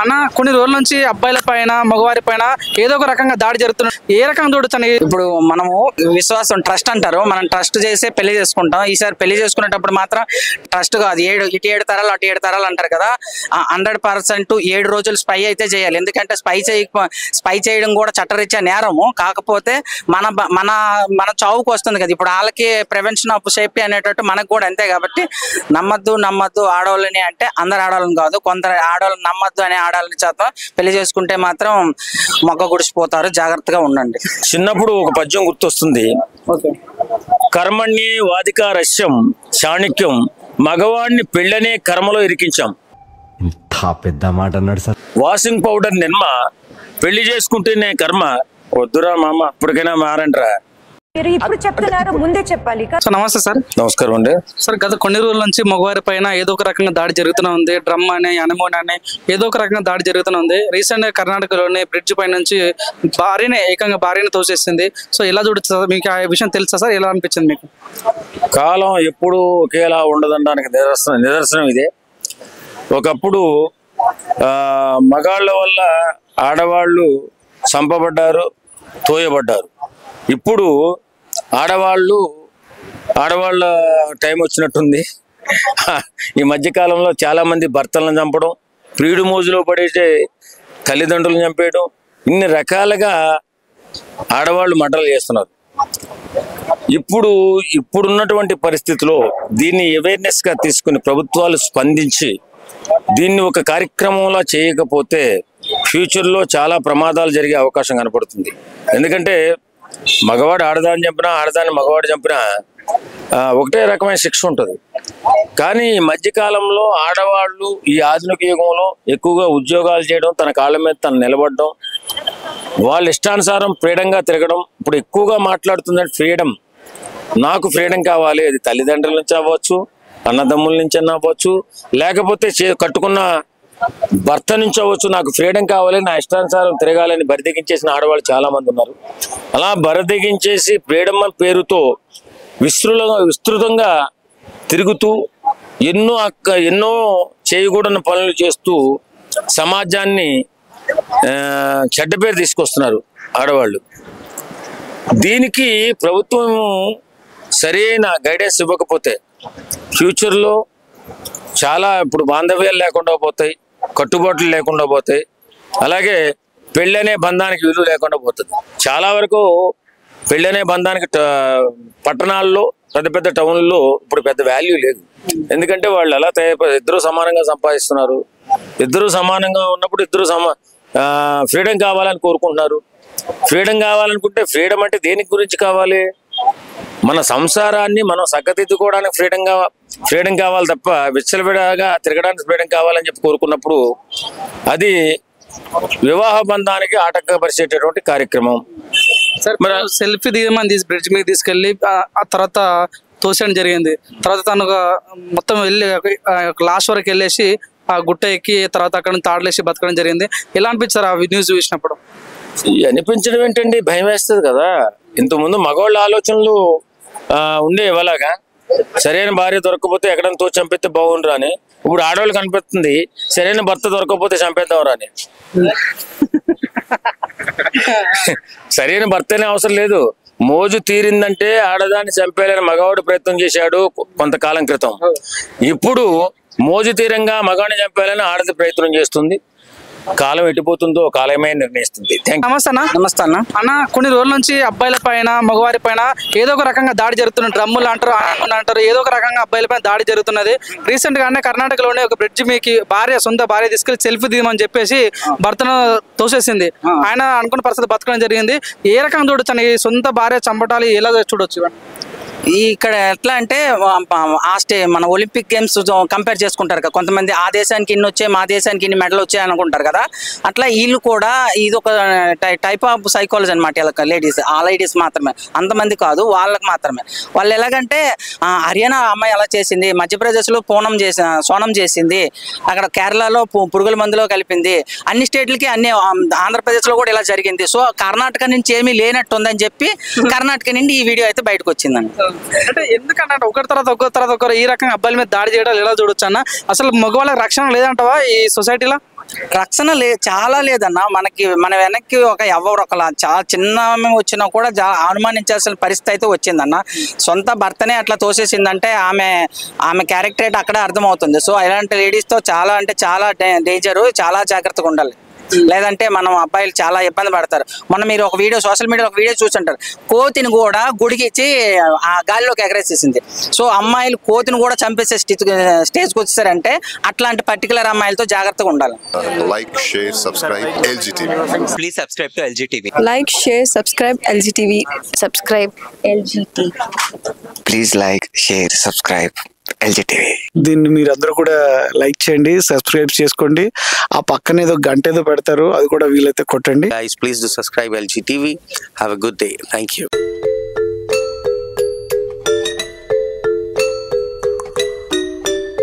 అన్న కొన్ని రోజుల నుంచి అబ్బాయిల పైన మగవారి పైన ఏదో ఒక రకంగా దాడి జరుగుతుంది. ఏ రకంగా చూడొచ్చు? ఇప్పుడు మనము విశ్వాసం ట్రస్ట్ అంటారు, మనం ట్రస్ట్ చేసే పెళ్లి చేసుకుంటాం. ఈసారి పెళ్లి చేసుకునేటప్పుడు మాత్రం ట్రస్ట్ కాదు, ఇటు 7 తరాలు అటు 7 తరాలు అంటారు కదా. 100% 7 రోజులు స్పై అయితే చేయాలి. ఎందుకంటే స్పై చేయడం కూడా చట్టరీత్యా నేరము. కాకపోతే మన మన మన చావుకు వస్తుంది కదా. ఇప్పుడు వాళ్ళకి ప్రివెన్షన్ ఆఫ్ సేఫ్టీ అనేటట్టు మనకు కూడా అంతే. కాబట్టి నమ్మద్దు ఆడవాళ్ళని, అంటే అందరు ఆడవాళ్ళని కాదు, కొందరు ఆడవాళ్ళని నమ్మద్దు అనే ఆడవాళ్ళని చేత పెళ్లి చేసుకుంటే మాత్రం మొగ్గ గుడిసిపోతారు. జాగ్రత్తగా ఉండండి. చిన్నప్పుడు ఒక పద్యం గుర్తొస్తుంది. కర్మణ్యే వాదికా రస్యం చాణక్యం, మగవాడిని పెళ్ళనే కర్మలో ఇరికించాం. ఇంత పెద్ద మాట అన్నాడు సార్. వాషింగ్ పౌడర్ నిమ్మ, పెళ్లి చేసుకుంటేనే కర్మ. వద్దురా మామ, ఇప్పటికైనా మారంట్రా. ఇప్పుడు చెప్తున్నారు, ముందే చెప్పాలి. నమస్తే సార్. నమస్కారం అండి. సార్, గత కొన్ని రోజుల నుంచి మగవారి పైన ఏదో ఒక రకంగా దాడి జరుగుతూనే ఉంది. డ్రమ్ అని, అనమోన్ అని ఏదో ఒక రకంగా దాడి జరుగుతూనే ఉంది. రీసెంట్ గా కర్ణాటకలోని బ్రిడ్జ్ పై నుంచి భార్యని తోసేసింది. సో ఎలా చూడొచ్చు సార్? మీకు ఆ విషయం తెలుసా సార్? ఎలా అనిపించింది మీకు? కాలం ఎప్పుడు ఒకేలా ఉండదనడానికి నిదర్శనం ఇదే. ఒకప్పుడు మగాళ్ళ వల్ల ఆడవాళ్ళు చంపబడ్డారు, తోయబడ్డారు. ఇప్పుడు ఆడవాళ్ళ టైం వచ్చినట్టుంది. ఈ మధ్యకాలంలో చాలా మంది భర్తలను చంపడం, ప్రియుడు మోజులో పడేసే తల్లిదండ్రులను చంపేయడం, ఇన్ని రకాలుగా ఆడవాళ్ళు మర్డర్లు చేస్తున్నారు. ఇప్పుడున్నటువంటి పరిస్థితిలో దీన్ని అవేర్నెస్ గా తీసుకుని ప్రభుత్వాలు స్పందించి దీన్ని ఒక కార్యక్రమంలా చేయకపోతే ఫ్యూచర్లో చాలా ప్రమాదాలు జరిగే అవకాశం కనపడుతుంది. ఎందుకంటే మగవాడు ఆడదాన్ని చంపినా, ఆడదాన్ని మగవాడు చంపినా ఒకటే రకమైన శిక్ష ఉంటుంది. కానీ ఈ మధ్యకాలంలో ఆడవాళ్ళు ఈ ఆధునిక యుగంలో ఎక్కువగా ఉద్యోగాలు చేయడం, తన కాళ్ళ మీద తను నిలబడడం, వాళ్ళ ఇష్టానుసారం ఫ్రీడంగా తిరగడం. ఇప్పుడు ఎక్కువగా మాట్లాడుతుందంటే ఫ్రీడమ్, నాకు ఫ్రీడమ్ కావాలి. అది తల్లిదండ్రుల నుంచి అవ్వచ్చు, అన్నదమ్ముల నుంచి అన్న అవ్వచ్చు, లేకపోతే కట్టుకున్న భర్త నుంచి అవ్వచ్చు. నాకు ఫ్రీడమ్ కావాలి, నా ఇష్టానుసారం తిరగాలని బరిదెగించేసిన ఆడవాళ్ళు చాలా మంది ఉన్నారు. అలా బరిదెగించేసి ఫ్రీడమ్ అని పేరుతో విస్తృతంగా తిరుగుతూ ఎన్నో చేయకూడని పనులు చేస్తూ సమాజాన్ని చెడ్డ పేరు తీసుకొస్తున్నారు ఆడవాళ్ళు. దీనికి ప్రభుత్వం సరైన గైడెన్స్ ఇవ్వకపోతే ఫ్యూచర్లో చాలా ఇప్పుడు బాంధవ్యాలు లేకుండా పోతాయి, కట్టుబాట్లు లేకుండా పోతాయి. అలాగే పెళ్ళనే బంధానికి విలువ లేకుండా పోతుంది. చాలా వరకు పెళ్ళనే బంధానికి పట్టణాల్లో, పెద్ద టౌన్లలో ఇప్పుడు పెద్ద వాల్యూ లేదు. ఎందుకంటే వాళ్ళు ఎలా ఇద్దరు సమానంగా సంపాదిస్తున్నారు. ఇద్దరు సమానంగా ఉన్నప్పుడు ఫ్రీడమ్ కావాలని కోరుకుంటున్నారు. ఫ్రీడమ్ కావాలనుకుంటే ఫ్రీడమ్ అంటే దేనికి గురించి కావాలి? మన సంసారాన్ని మనం సగ్గదిద్దుకోవడానికి ఫ్రీడమ్ కావాలి తప్ప విచ్చలవిడిగా తిరగడానికి ఫ్రీడమ్ కావాలని చెప్పి కోరుకున్నప్పుడు అది వివాహ బంధానికి ఆటంకపరిచేటటువంటి కార్యక్రమం. సార్, సెల్ఫీ దిగమని బ్రిడ్జ్ మీద తీసుకెళ్లి ఆ తర్వాత తోసేయడం జరిగింది. తర్వాత తను మొత్తం వెళ్ళి లాస్ట్ వరకు వెళ్ళేసి ఆ గుట్ట ఎక్కి తర్వాత అక్కడ నుంచి తాడలేసి బతకడం జరిగింది. ఎలా అనిపించారు ఆ న్యూస్ చూసినప్పుడు? అనిపించడం ఏంటండి, భయం వేస్తుంది కదా. ఇంతకుముందు మగవాళ్ళ ఆలోచనలు ఉండేవి అలాగా. సరైన భార్య దొరకకపోతే ఎక్కడైనా తోచి చంపితే బాగుండ్రా అని. ఇప్పుడు ఆడవాళ్ళు కనిపిస్తుంది, సరైన భర్త దొరకకపోతే చంపేద్దాంరా అని. సరైన భర్తనే అవసరం లేదు. మోజు తీరిందంటే ఆడదాన్ని చంపేయాలని మగవాడు ప్రయత్నం చేశాడు కొంతకాలం క్రితం. ఇప్పుడు మోజు తీరంగా మగవాడిని చంపేయాలని ఆడది ప్రయత్నం చేస్తుంది. కాలం ఎట్టిపోతుందో కాలమే నిర్ణయిస్తుంది. నమస్తే అన్న. అన్న, కొన్ని రోజుల నుంచి అబ్బాయిల పైన మగవారి పైన ఏదో ఒక రకంగా దాడి జరుగుతున్నది. డ్రమ్ములు అంటారు, ఏదో ఒక రకంగా అబ్బాయిల పైన దాడి జరుగుతున్నది. రీసెంట్ గానే కర్ణాటకలోనే ఒక బ్రిడ్జ్ మీకి సొంత భార్య తీసుకెళ్లి సెల్ఫీ దిగమని చెప్పేసి భర్తను తోసేసింది. ఆయన అనుకున్న పరిస్థితి బతకడం జరిగింది. ఏ రకంగా చూడొచ్చు అని సొంత భార్య చంపటాలు ఎలా చూడొచ్చు? ఇక్కడ ఎట్లా అంటే మన ఒలింపిక్ గేమ్స్ కంపేర్ చేసుకుంటారు కదా. కొంతమంది ఆ దేశానికి ఇన్ని వచ్చాయి, మా దేశానికి ఇన్ని మెడల్ వచ్చాయి అనుకుంటారు కదా. అట్లా వీళ్ళు కూడా ఇది ఒక టైప్ ఆఫ్ సైకాలజీ అనమాట. ఇలా లేడీస్ మాత్రమే, అంతమంది కాదు, వాళ్ళకి మాత్రమే. వాళ్ళు ఎలాగంటే హర్యానా అమ్మాయి ఎలా చేసింది, మధ్యప్రదేశ్లో సోనం చేసింది, అక్కడ కేరళలో పురుగుల మందులో కలిపింది, అన్ని స్టేట్లకి అన్ని ఆంధ్రప్రదేశ్లో కూడా ఇలా జరిగింది. సో కర్ణాటక నుంచి ఏమీ లేనట్టు ఉందని చెప్పి కర్ణాటక నుండి ఈ వీడియో అయితే బయటకు వచ్చిందండి. అంటే ఎందుకంటే ఒకరి తర్వాత ఒకరు ఈ రకంగా అబ్బాయిల మీద దాడి చేయడం ఎలా చూడొచ్చు అన్న? అసలు మగవాళ్ళకి రక్షణ లేదంటావా ఈ సొసైటీలో? రక్షణ చాలా లేదన్న. మన వెనక్కి ఎవరు ఒకలా చాలా చిన్న వచ్చినా కూడా అనుమానించాల్సిన పరిస్థితి అయితే వచ్చిందన్న. సొంత భర్తనే అట్లా తోసేసిందంటే ఆమె క్యారెక్టర్ అక్కడే అర్థమవుతుంది. సో ఇలాంటి లేడీస్ తో చాలా అంటే చాలా డేంజర్, చాలా జాగ్రత్తగా ఉండాలి. లేదంటే మనం అబ్బాయిలు చాలా ఇబ్బంది పడతారు. మీరు ఒక వీడియో సోషల్ మీడియాలో ఒక వీడియో చూసుంటారు, కోతిని కూడా గుడికి ఇచ్చి ఆ గాలిలోకి ఎగరేసేసింది. సో అమ్మాయిలు కోతిని కూడా చంపేసే స్టేజ్కి వచ్చేసారంటే అట్లాంటి పర్టికులర్ అమ్మాయిలతో జాగ్రత్తగా ఉండాలి. Like, share, subscribe LGTV. Please subscribe to LGTV. Like, share, subscribe LGTV. Subscribe LGTV. Please like, share, subscribe LGTV. దీన్ని మీరందరూ కూడా లైక్ చేయండి, సబ్స్క్రైబ్ చేసుకోండి. ఆ పక్కన ఏదో గంట ఏదో పెడతారు, అది కూడా వీలైతే కొట్టండి. Guys, please do subscribe LGTV. Have a good day. Thank you.